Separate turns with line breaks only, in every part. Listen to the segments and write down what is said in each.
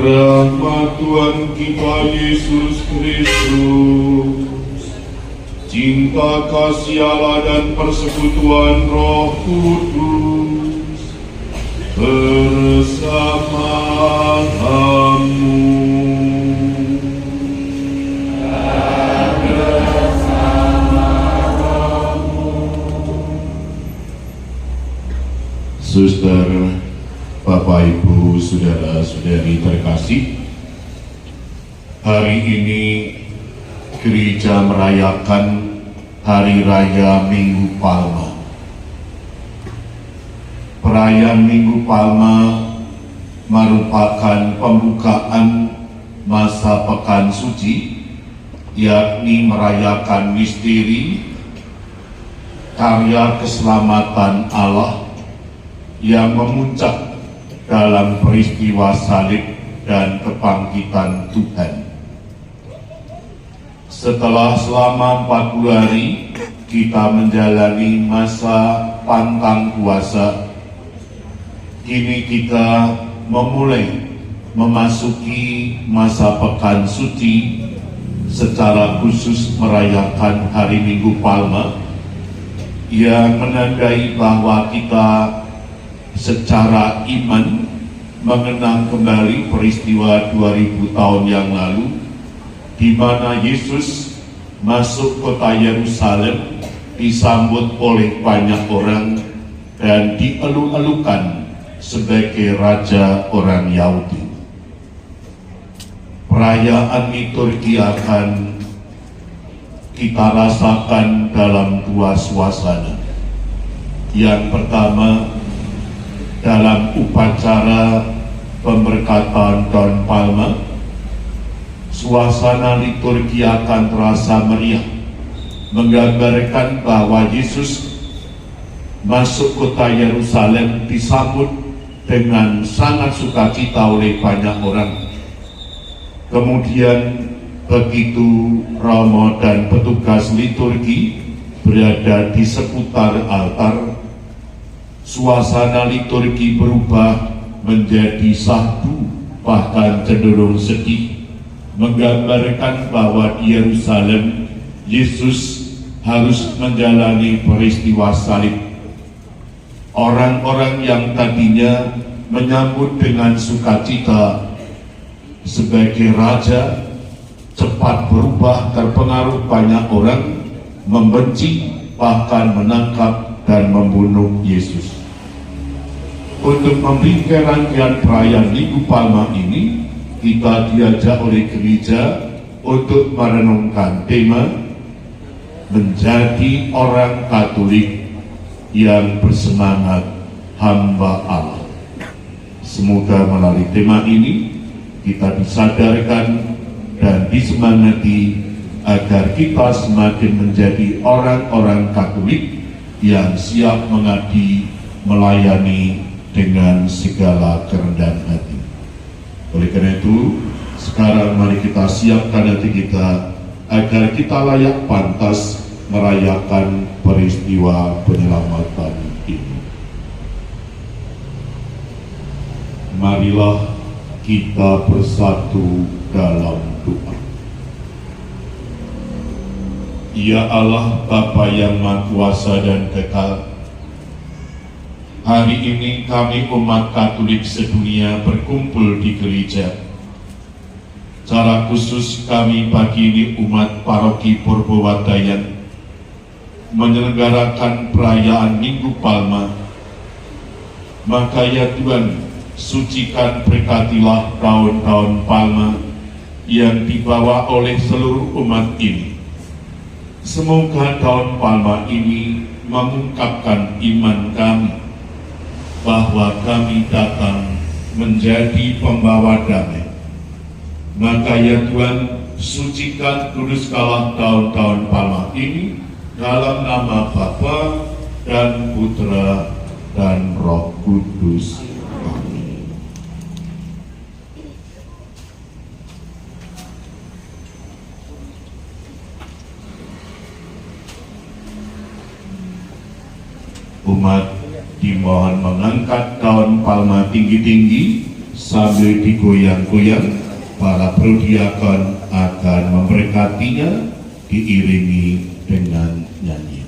Rahmat Tuhan kita Yesus Kristus, cinta kasih Allah dan persekutuan Roh Kudus bersama-mu. Suster, Bapak, Ibu, Saudara-saudari terkasih, hari ini gereja merayakan Hari Raya Minggu Palma. Perayaan Minggu Palma merupakan pembukaan masa Pekan Suci, yakni merayakan misteri karya keselamatan Allah yang memuncak dalam peristiwa salib dan kebangkitan Tuhan. Setelah selama 40 hari kita menjalani masa pantang puasa, kini kita memulai memasuki masa Pekan Suci, secara khusus merayakan Hari Minggu Palma yang menandai bahwa kita secara iman mengenang kembali peristiwa 2000 tahun yang lalu, di mana Yesus masuk kota Yerusalem disambut oleh banyak orang dan dielu-elukan sebagai raja orang Yahudi. Perayaan liturgi akan kita rasakan dalam dua suasana. Yang pertama, dalam upacara pemberkatan Daun Palma, suasana liturgi akan terasa meriah, menggambarkan bahwa Yesus masuk kota Yerusalem disambut dengan sangat sukacita oleh banyak orang. Kemudian begitu romo dan petugas liturgi berada di seputar altar, suasana liturgi berubah menjadi syahdu, bahkan cenderung sedih, menggambarkan bahwa di Yerusalem Yesus harus menjalani peristiwa salib. Orang-orang yang tadinya menyambut dengan sukacita sebagai raja cepat berubah terpengaruh banyak orang, membenci, bahkan menangkap dan membunuh Yesus. Untuk memberikan rangkaian perayaan Minggu Palma ini, kita diajak oleh gereja untuk merenungkan tema menjadi orang Katolik yang bersemangat hamba Allah. Semoga melalui tema ini kita disadarkan dan disemangati agar kita semakin menjadi orang-orang Katolik yang siap mengabdi, melayani dengan segala kerendahan hati. Oleh karena itu, sekarang mari kita siapkan hati kita agar kita layak pantas merayakan peristiwa penyelamatan ini. Marilah kita bersatu dalam doa. Ya Allah, Bapa yang Maha Kuasa dan Kekal, hari ini kami umat Katolik sedunia berkumpul di gereja. Secara khusus kami pagi ini umat Paroki Purbowadayan menyelenggarakan perayaan Minggu Palma. Maka ya Tuhan, sucikan, berkatilah daun-daun palma yang dibawa oleh seluruh umat ini. Semoga daun palma ini mengungkapkan iman kami bahwa kami datang menjadi pembawa damai. Maka ya Tuhan, sucikan, kuduskanlah daun-daun palma ini dalam nama Bapa dan Putra dan Roh Kudus. Amin. Umat dimohon mengangkat daun palma tinggi-tinggi Sambil digoyang-goyang, para prodiakon akan memberkatinya diiringi dengan nyanyi.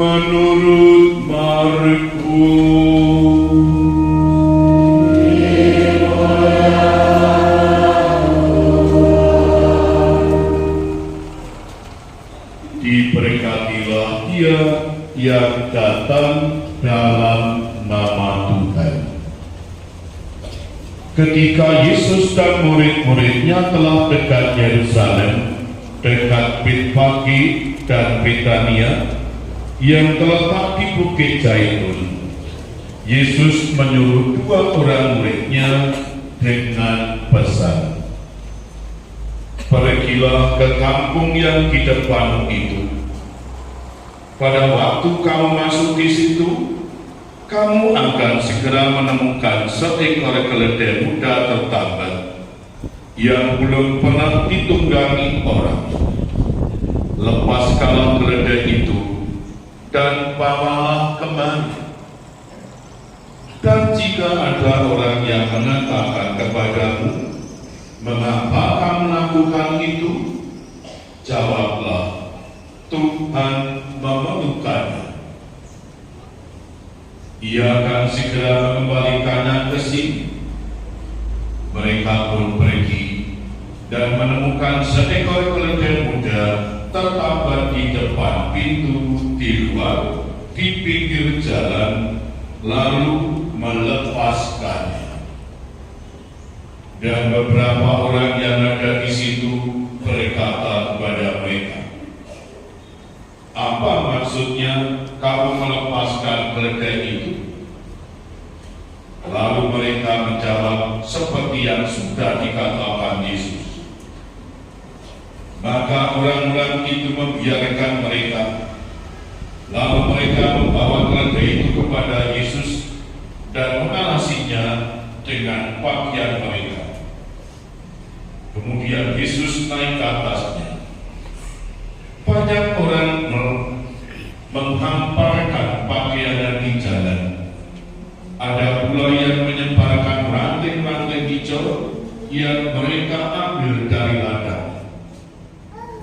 menurut Markus.
Diberkatilah Dia yang datang dalam nama Tuhan. Ketika Yesus dan murid-muridnya telah dekat Yerusalem, dekat Betfage dan Betania yang terletak di Bukit Zaitun, Yesus menyuruh dua orang muridnya dengan pesan, "Pergilah ke kampung yang di depanmu itu. Pada waktu kamu masuk di situ,
kamu akan segera menemukan seekor keledai muda tertambat yang belum pernah ditunggangi orang. Lepaskanlah keledai itu dan bawalah kemari. Dan jika ada orang yang mengatakan kepadamu, mengapa kamu melakukan itu? Jawablah, Tuhan memerlukannya. Ia akan segera mengembalikannya ke sini. Mereka pun pergi dan menemukan seekor keledai muda tertambat di depan pintu di luar, di pinggir jalan, lalu melepaskannya. Dan beberapa orang yang ada di situ berkata kepada mereka, "Apa maksudnya kamu melepaskan keledai itu?" Lalu mereka menjawab seperti yang sudah dikatakan Yesus. Maka orang-orang itu membiarkan mereka. Lalu mereka membawa keledai itu kepada Yesus dan mengalasinya dengan pakaian mereka. Kemudian Yesus naik ke atasnya. Banyak orang menghamparkan pakaiannya di jalan. Ada pula yang menyebarkan ranting-ranting hijau yang mereka ambil dari ladang.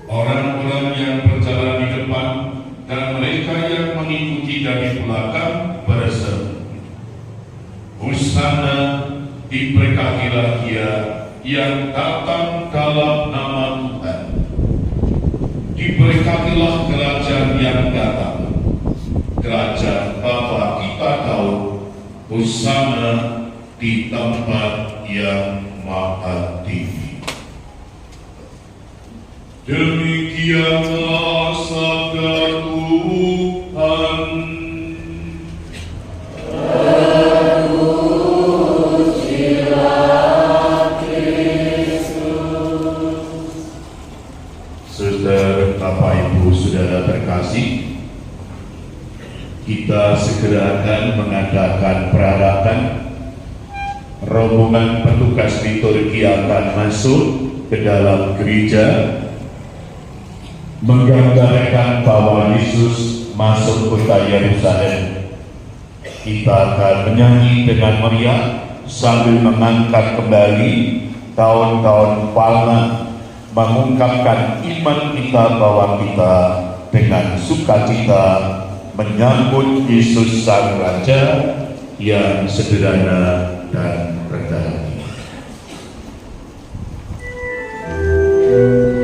Orang-orang yang berjalan di depan dan mereka yang mengikuti dari belakang berseru, "Hosana, diberkatilah Dia yang datang dalam nama Tuhan. Diberkatilah kerajaan yang datang, kerajaan Bapa kita Daud. Hosana di tempat yang maha tinggi." Demikianlah sabda Tuhan. Saudara, Bapak, Ibu, Saudara terkasih, kita segera akan mengadakan perarakan. Rombongan petugas liturgi akan masuk ke dalam gereja, menggambarkan bahwa Yesus masuk kota Yerusalem. Kita akan menyanyi dengan meriah sambil mengangkat kembali tahun-tahun palma, mengungkapkan iman kita bahwa kita dengan sukacita menyambut Yesus Sang Raja yang sederhana dan rendah hati.
Yeah.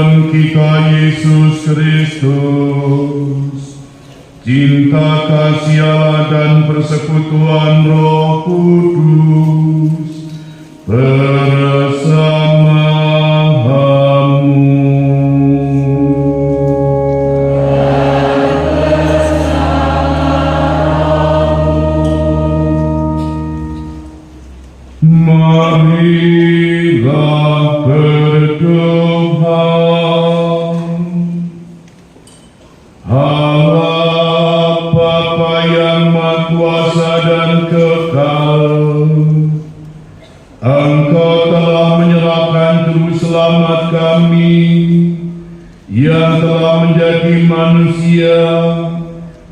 Tuhan kita Yesus Kristus, cinta kasih Allah dan persekutuan Roh Kudus bersamamu. Marilah berdoa. Allah Bapa yang Maha Kuasa dan kekal, Engkau telah menyerahkan juru selamat kami yang telah menjadi manusia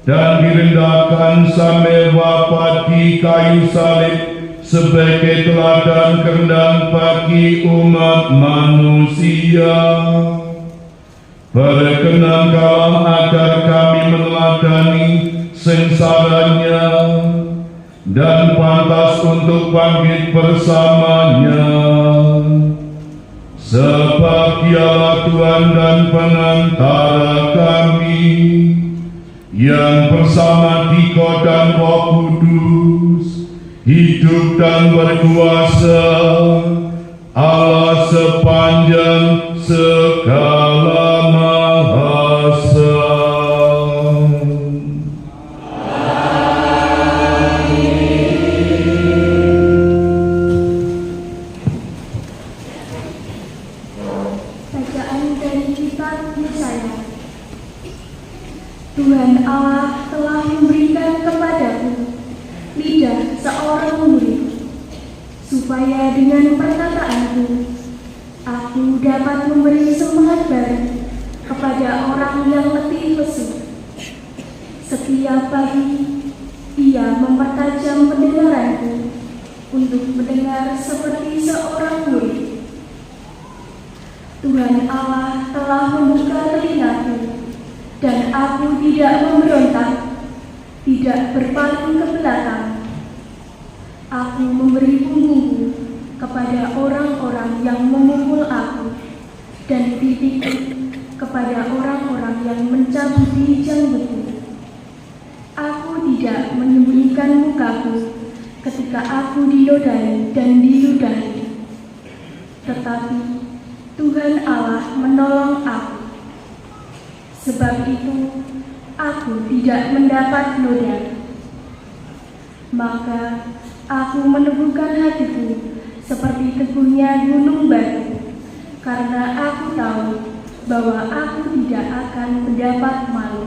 dan direndahkan sampai wafat di kayu salib sebagai teladan kerendahan bagi umat manusia. Berkenanlah agar kami meneladani sengsaranya dan pantas untuk bangkit bersamanya. Sebab Dialah Tuhan dan Penantara kami, yang bersama Dikau dan Roh Kudus hidup dan berkuasa, Allah sepanjang segala mahasa.
Bacaan dari kitab Yesaya. Tuhan Allah telah memberikan kepadaku lidah seorang murid, supaya dengan perkataanku aku dapat memberi semangat baru kepada orang yang letih lesu. Setiap pagi ia mempertajam pendengaranku untuk mendengar seperti seorang murid. Tuhan Allah telah membuka telingaku, dan aku tidak memberontak, tidak berpaling ke belakang. Aku memberi punggungku kepada orang-orang yang memukul aku, dan pipiku kepada orang-orang yang mencabuti janggutku. Aku tidak menyembunyikan mukaku ketika aku dinodai dan diludahi. Tetapi Tuhan Allah menolong aku. Sebab itu aku tidak mendapat noda. Maka aku meneguhkan hatiku seperti teguhnya gunung batu, karena aku tahu bahwa aku tidak akan mendapat malu.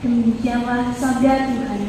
Demikianlah sabda Tuhan.